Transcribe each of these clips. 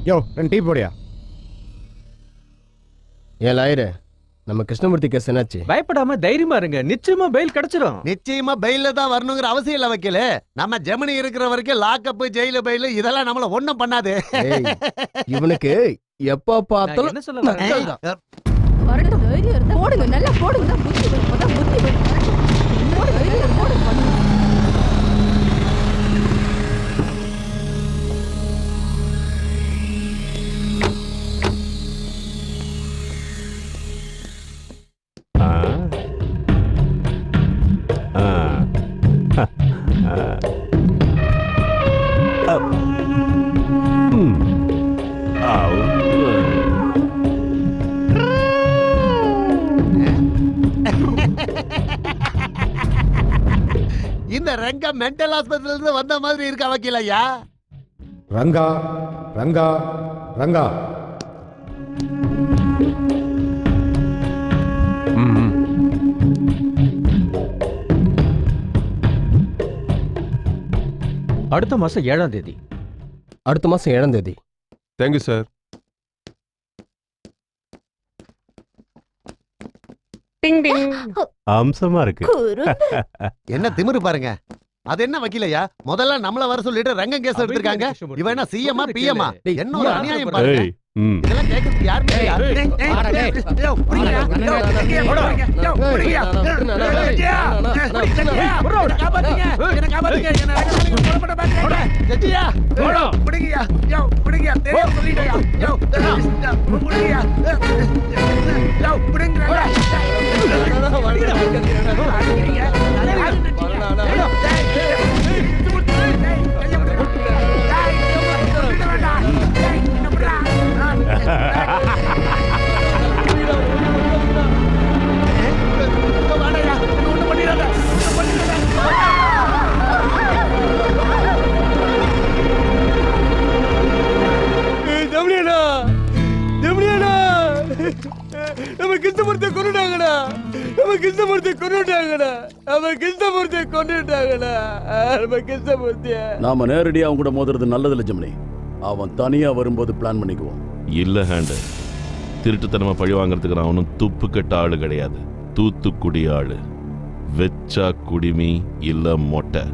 யோ 2 tea போடியா. ஏன் lawyer, நம்ம கிருஷ்ணமூர்த்தி கேஸ் என்னாச்சு? பயப்படாம தைரியமா இருங்க, நிச்சயமா பெயில் கிடைச்சிடும். நிச்சயமா பெயில தான் வரணுங்கிற அவசியம் இல்ல வக்கீல. நம்ம ஜெமினி இருக்கிற வரைக்கும் லாக்அப் ஜெயில பெயில் இதெல்லாம் நம்மள ஒண்ணும் பண்ணாது. இவனுக்கு எப்ப பார்த்தாலும் என்ன சொல்ல வரேன்? வரட்டும், தைரியம் இருந்தா போடுங்க, நல்லா போடுங்க. தான் புத்தி வரும், அதான் புத்தி வரும். இன்னொரு தைரியம் இருந்தா போடுங்க. இந்த ரங்கா மென்டல் ஹாஸ்பிடல்ல இருந்து வந்த மாதிரி இருக்கா வக்கீல் ஐயா. ரங்கா ரங்கா ரங்கா. அடுத்த மாசம் 7ஆம் தேதி. அடுத்த மாசம் 7ஆம் தேதி. Thank you sir. அம்சமா இருக்கு. என்ன திமிரு பாருங்க. அது என்ன வக்கீல் ஐயா, முதல்ல நம்மள வர சொல்லிட்டு ரங்கம் கேஸ் எடுத்திருக்காங்க. இவன் என்ன சிஎம்மா பிஎம்மா? என்ன ஒரு அநியாயம் பாருங்க. ஏய், ம். இதெல்லாம் கேக்குறதுக்கு யாருமே இல்லையா? யோ, புடிங்கயா. யோ, யோ, புடிங்கயா. என்ன காப்பாத்துங்க. என்ன காப்பாத்துங்க. என்ன ரங்கம் புறப்பட பாருங்க. ஜெஜியா. புடிங்கயா. யோ, புடிங்கயா. தெரியும் சொல்லிட்டயா. யோ, புடிங்கயா. யோ, புடிங்கயா. நம்ம கிருஷ்ணமூர்த்தி கொன்னுட்டாங்கடா. நம்ம கிருஷ்ணமூர்த்தி கொன்னுட்டாங்கடா. நம்ம கிருஷ்ணமூர்த்தி கொன்னுட்டாங்கடா. நம்ம கிருஷ்ணமூர்த்திய நாம நேரடியா அவங்க கூட மோதுறது நல்லதில்ல ஜெமினி. அவன் தனியா வரும்போது பிளான் பண்ணிக்குவோம். இல்ல ஹேண்டு, திருட்டுத்தனமா பழி வாங்குறதுக்கு நான் ஒன்றும் துப்பு கெட்ட ஆளு கிடையாது. தூத்துக்குடி ஆளு. வெச்சா குடிமி இல்ல மொட்டை.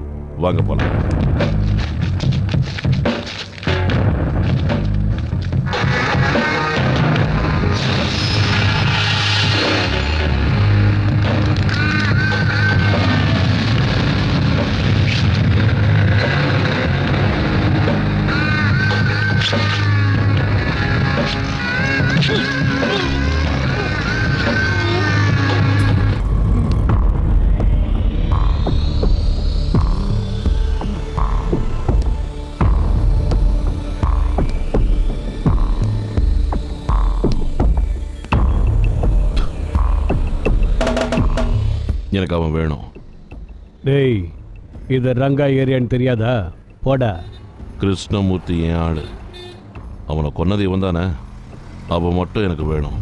வாங்க போலாம். எனக்கு அவன் வேணும். டேய், இது ரங்கா ஏரியான்னு தெரியாதா? போடா. கிருஷ்ணமூர்த்தி என் ஆளு. அவனை கொன்னது இவன் தானே. அவன் மட்டும் எனக்கு வேணும்.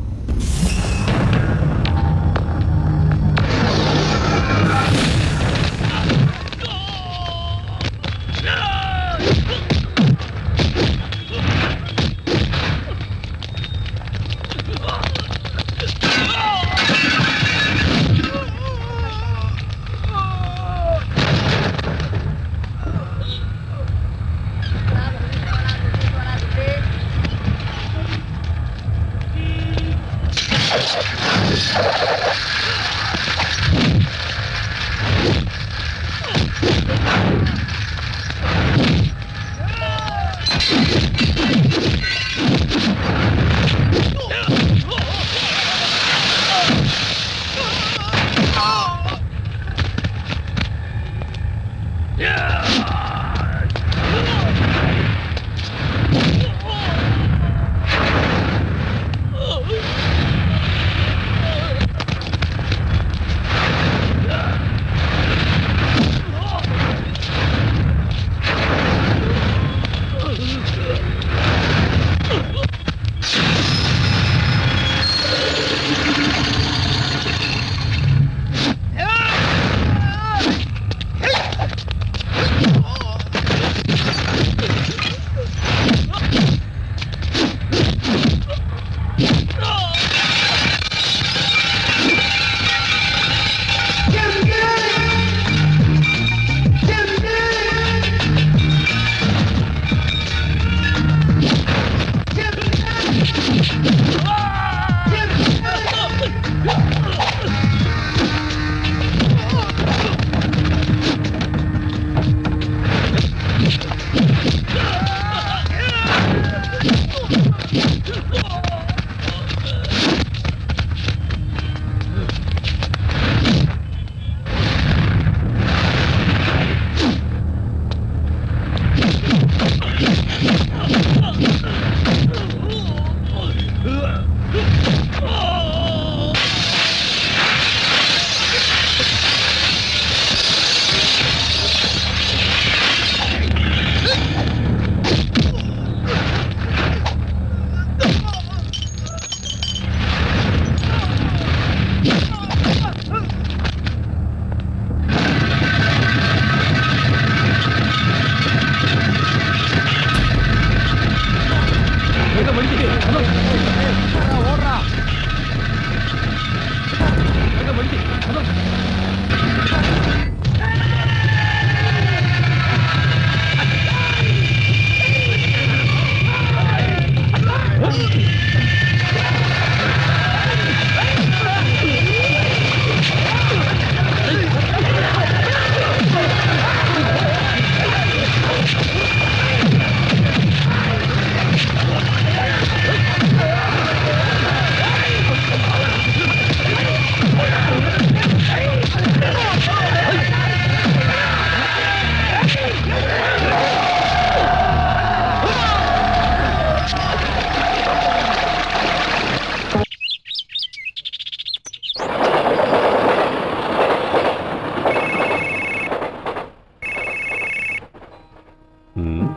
ம்.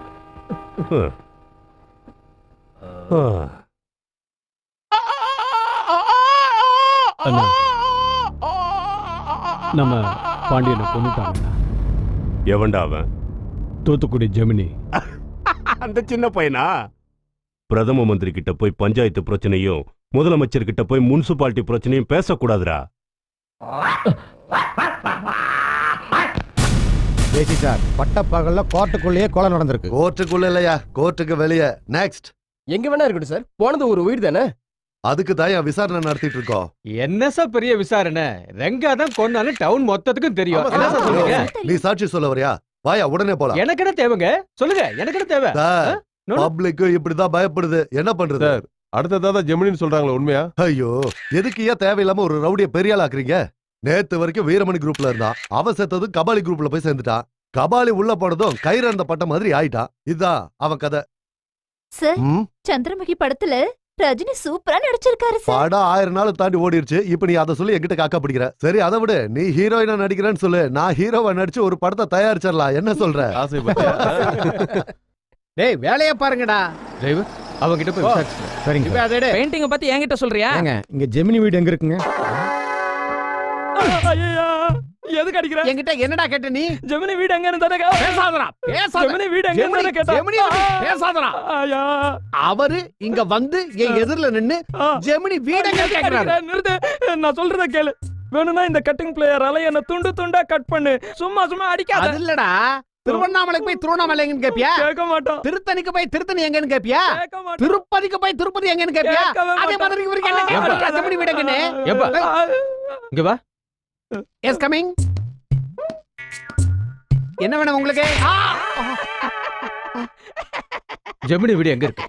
ஆ. அண்ணா, நம்ம பாண்டியனை கொண்டுட்டாங்கண்ணா. எவன்டா அவன்? தூத்துக்குடி ஜெமினி. அந்த சின்ன பையனா? பிரதம மந்திரி கிட்ட போய் பஞ்சாயத்து பிரச்சனையும் முதலமைச்சர் கிட்ட போய் முனிசிபாலிட்டி பிரச்சனையும் பேசக்கூடாதுடா. பேசி சார், பட்டப்பகல்ல கோர்ட்டுக்குள்ளேயே கொலை நடந்திருக்கு. கோர்ட்டுக்குள்ள இல்லையா, கோர்ட்டுக்கு வெளியே. நெக்ஸ்ட். எங்க வேணா இருக்கட்டும் சார், போனது ஒரு உயிர் தானே. அதுக்கு தான் என் விசாரணை நடத்திட்டு இருக்கோம். என்ன சார் பெரிய விசாரணை? ரெங்கா தான் கொன்னாலும் டவுன் மொத்தத்துக்கும் தெரியும். என்ன சார் சொல்றீங்க? நீ சாட்சி சொல்ல வரியா? வாயா, உடனே போலாம். எனக்கு என்ன தேவைங்க? சொல்லுங்க, எனக்கு என்ன தேவை? no. பப்ளிக் இப்படிதான் பயப்படுது, என்ன பண்றது? அடுத்ததா ஜெமினின்னு சொல்றாங்களா, உண்மையா? ஐயோ, எதுக்கு ஏன் தேவையில்லாம ஒரு ரவுடிய பெரிய ஆள் ஆக்குறீங்க? நேத்து வரைக்கும் வீரமணி குரூப்ல இருந்தான், அவன் செத்தது கபாலி குரூப்ல போய் சேர்ந்துட்டான். கபாலி உள்ள போனதும் கயிறு அந்த பட்ட மாதிரி ஆயிட்டான். இதுதான் அவன் கதை. சார், ம், சந்திரமுகி படத்துல ரஜினி சூப்பரா நடிச்சிருக்காரு சார். படம் 1000 நாள் தாண்டி ஓடிருச்சு. இப்ப நீ அதை சொல்லி என்கிட்ட காக்கா பிடிக்கிற. சரி, அதை விடு. நீ ஹீரோயினா நடிக்கிறேன்னு சொல்லு, நான் ஹீரோவா நடிச்சு ஒரு படத்தை தயாரிச்சிடலாம். என்ன சொல்ற? ஆசை பத்தியா? டேய், வேலைய பாருங்கடா. டிரைவர், அவங்க கிட்ட போய் விசாரிச்சு. சரிங்க இப்ப சார். அதை எடு. பெயிண்டிங்க பத்தி என்கிட்ட சொல்றியா? ஏங்க, இங்க ஜெமினி வீடு எங்க இருக்குங்க? ஐயா, எதுக்கு அடிக்கிற? என்கிட்ட என்னடா கேட்ட நீ? ஜெமினி வீடு எங்க இருந்தானே பேசாதடா, பேசாத. ஜெமினி வீடு எங்க இருந்தானே கேட்டா. ஜெமினி பேசாதடா. ஐயா, அவரு இங்க வந்து என் எதிரில நின்னு ஜெமினி வீடங்க கேக்குறாரு. நிறுத்து, நான் சொல்றத கேளு. வேணும்னா இந்த கட்டிங் பிளேயரால என்ன துண்டு துண்டா கட் பண்ணு. சும்மா சும்மா அடிக்காத. அது இல்லடா, திருவண்ணாமலைக்கு போய் திருவண்ணாமலை எங்கன்னு கேப்பியா? கேட்க மாட்டோம். திருத்தணிக்கு போய் திருத்தணி எங்கன்னு கேப்பியா? கேட்க மாட்டோம். திருப்பதிக்கு போய் திருப்பதி எங்கன்னு கேப்பியா? கேட்கவே அதே மாட்டோம். மாதிரி இவருக்கு என்ன கேக்குறா? ஜெமினி வீடங்கன்னு. எப்பா? இங்க வா. Yes coming. என்ன வேணும் உங்களுக்கு? ஜெமினி வீடு எங்க இருக்கு?